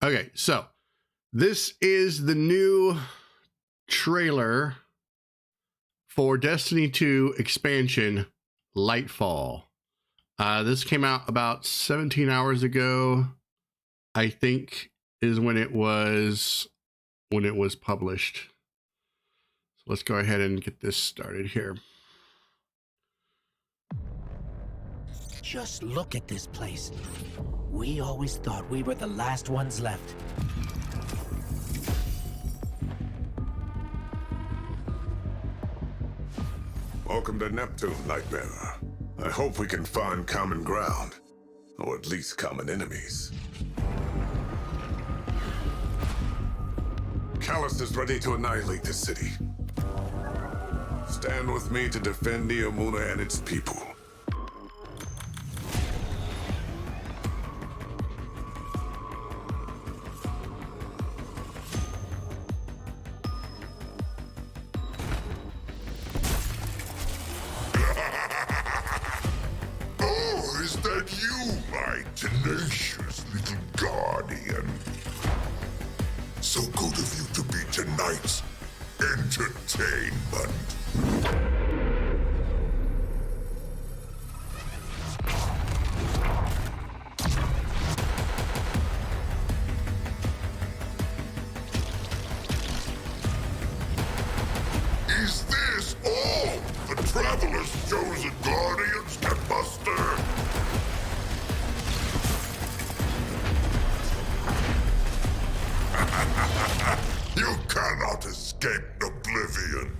Okay, so this is the new trailer for Destiny 2 expansion, Lightfall. This came out about 17 hours ago, I think, is when it was published. So let's go ahead and get this started here. Just look at this place. We always thought we were the last ones left. Welcome to Neptune, Nightbearer. I hope we can find common ground, or at least common enemies. Callus is ready to annihilate this city. Stand with me to defend the Amuna and its people. Is that you, my tenacious little guardian? So good of you to be tonight's entertainment. Is this all the Traveler's chosen guardians can muster? You cannot escape oblivion.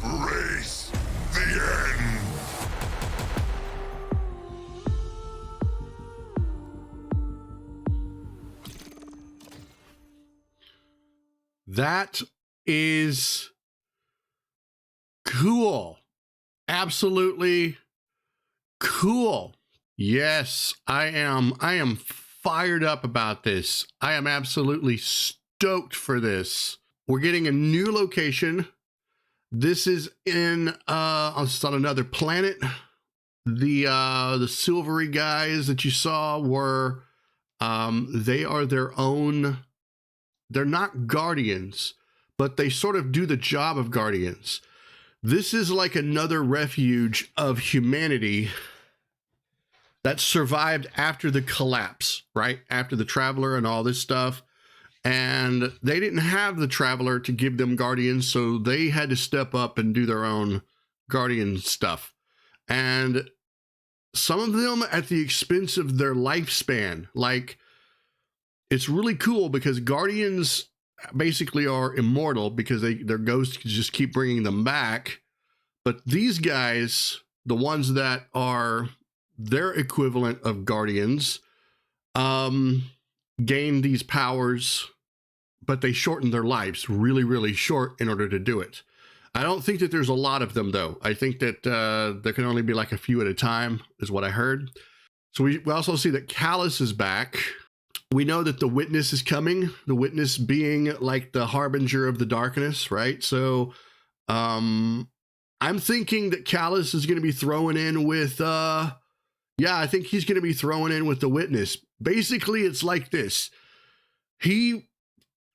Embrace the end. That is cool. Absolutely cool. Yes, I am fired up about this. I am absolutely stoked for this. We're getting a new location. This is in it's on another planet. The silvery guys that you saw were they are their own. They're not guardians, but they sort of do the job of guardians. This is like another refuge of humanity that survived after the collapse, right? After the Traveler and all this stuff. And they didn't have the Traveler to give them guardians, so they had to step up and do their own guardian stuff. And some of them at the expense of their lifespan. Like, it's really cool because guardians basically are immortal because their ghosts just keep bringing them back. But these guys, the ones that are their equivalent of guardians, gain these powers, but they shorten their lives really, really short in order to do it. I don't think that there's a lot of them, though. I think that there can only be like a few at a time, is what I heard. So we also see that Callus is back. We know that the Witness is coming, the Witness being like the harbinger of the darkness, right? So I'm thinking that Callus is going to be throwing in with, I think he's going to be throwing in with the Witness. Basically, it's like this. He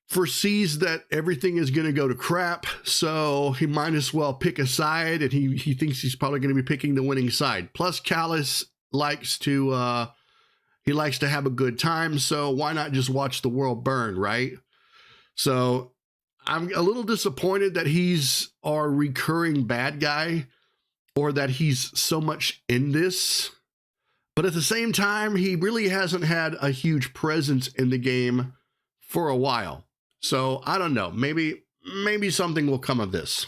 foresees that everything is going to go to crap, so he might as well pick a side, and he thinks he's probably going to be picking the winning side. Plus, Callus likes to have a good time, so why not just watch the world burn, right? So I'm a little disappointed that he's our recurring bad guy, or that he's so much in this. But at the same time, he really hasn't had a huge presence in the game for a while. So I don't know, maybe something will come of this.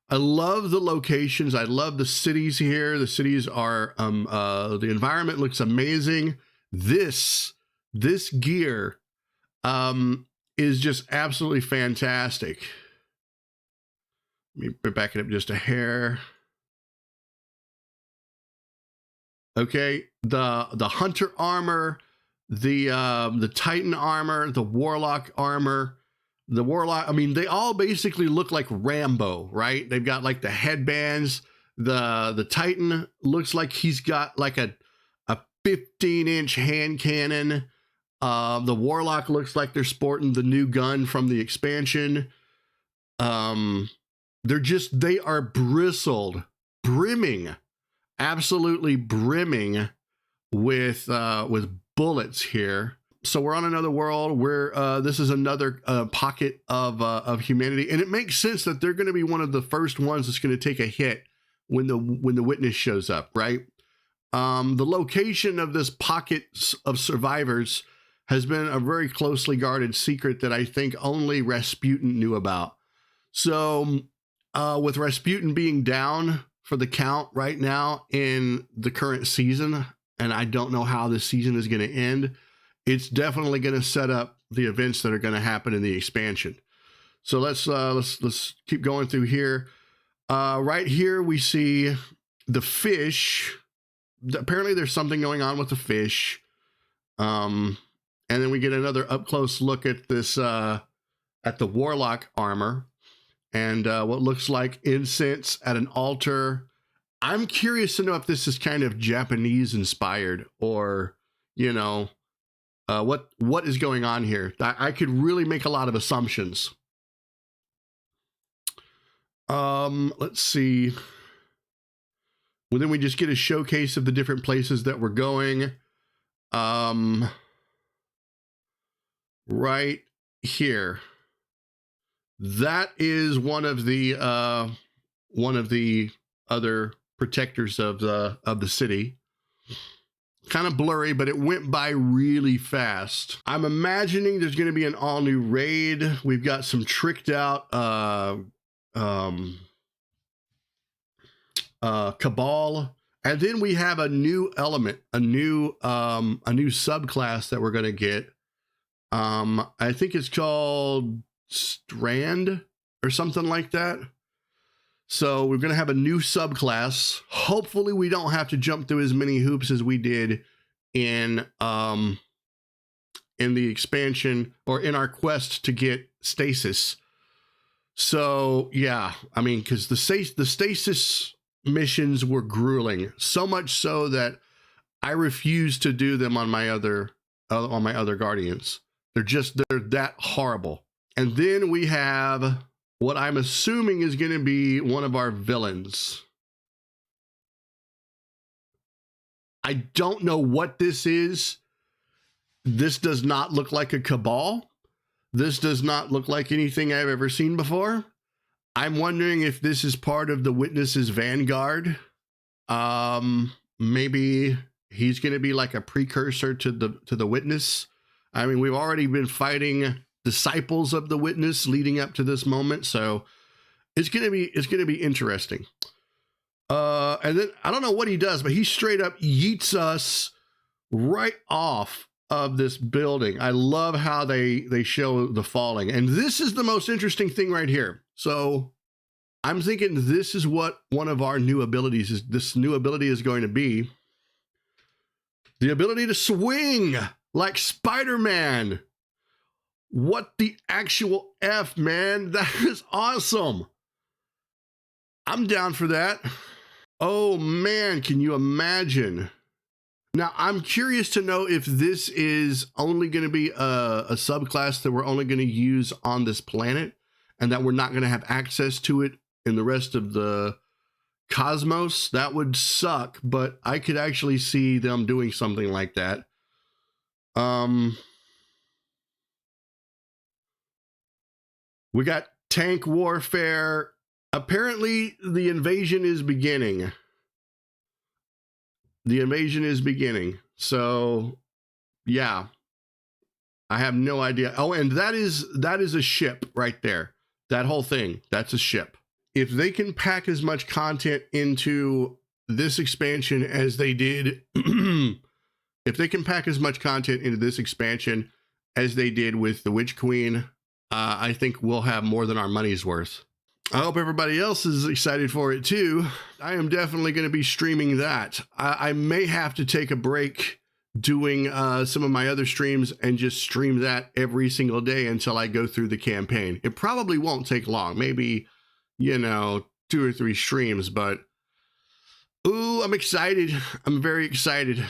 I love the locations. I love the cities here. The cities are, the environment looks amazing. This gear is just absolutely fantastic. Let me back it up just a hair. Okay, the hunter armor, the Titan armor, the warlock armor, the warlock. I mean, they all basically look like Rambo, right? They've got like the headbands. The Titan looks like he's got like a 15-inch hand cannon. The Warlock looks like they're sporting the new gun from the expansion. They are bristled, brimming, absolutely brimming with bullets here. So we're on another world where this is another pocket of humanity, and it makes sense that they're going to be one of the first ones that's going to take a hit when the witness shows up, right? The location of this pocket of survivors has been a very closely guarded secret that I think only Rasputin knew about. So with Rasputin being down for the count right now in the current season, and I don't know how this season is going to end, it's definitely going to set up the events that are going to happen in the expansion. So let's keep going through here. Right here we see the fish. Apparently there's something going on with the fish. And then we get another up close look at this at the Warlock armor and what looks like incense at an altar. I'm curious to know if this is kind of Japanese inspired, or, you know, what is going on here. I could really make a lot of assumptions. Let's see. Well, then we just get a showcase of the different places that we're going. Right here. That is one of the other protectors of the city. Kind of blurry, but it went by really fast. I'm imagining there's going to be an all new raid. We've got some tricked out cabal, and then we have a new element, a new subclass that we're going to get. I think it's called Strand or something like that. So we're going to have a new subclass. Hopefully we don't have to jump through as many hoops as we did in the expansion or in our quest to get stasis. So yeah, I mean, because the stasis missions were grueling, so much so that I refuse to do them on my other Guardians. They're that horrible. And then we have what I'm assuming is going to be one of our villains. I don't know what this is. This does not look like a cabal. This does not look like anything I've ever seen before. I'm wondering if this is part of the Witness's vanguard. Maybe he's going to be like a precursor to the Witness. I mean, we've already been fighting disciples of the Witness leading up to this moment, so it's gonna be interesting. And then I don't know what he does, but he straight up yeets us right off of this building. I love how they show the falling, and this is the most interesting thing right here. So I'm thinking this is what one of our new abilities is. This new ability is going to be the ability to swing like Spider-Man. What the actual F, man? That is awesome. I'm down for that. Oh man, can you imagine? Now, I'm curious to know if this is only going to be a subclass that we're only going to use on this planet and that we're not going to have access to it in the rest of the cosmos. That would suck, but I could actually see them doing something like that. We got tank warfare. Apparently, the invasion is beginning. The invasion is beginning. So, yeah. I have no idea. Oh, and that is a ship right there. That whole thing, that's a ship. If they can pack as much content into this expansion as they did, if they can pack as much content into this expansion as they did with the Witch Queen, I think we'll have more than our money's worth. I hope everybody else is excited for it too. I am definitely going to be streaming that. I may have to take a break doing some of my other streams and just stream that every single day until I go through the campaign. It probably won't take long, maybe, 2 or 3 streams, but ooh, I'm excited. I'm very excited.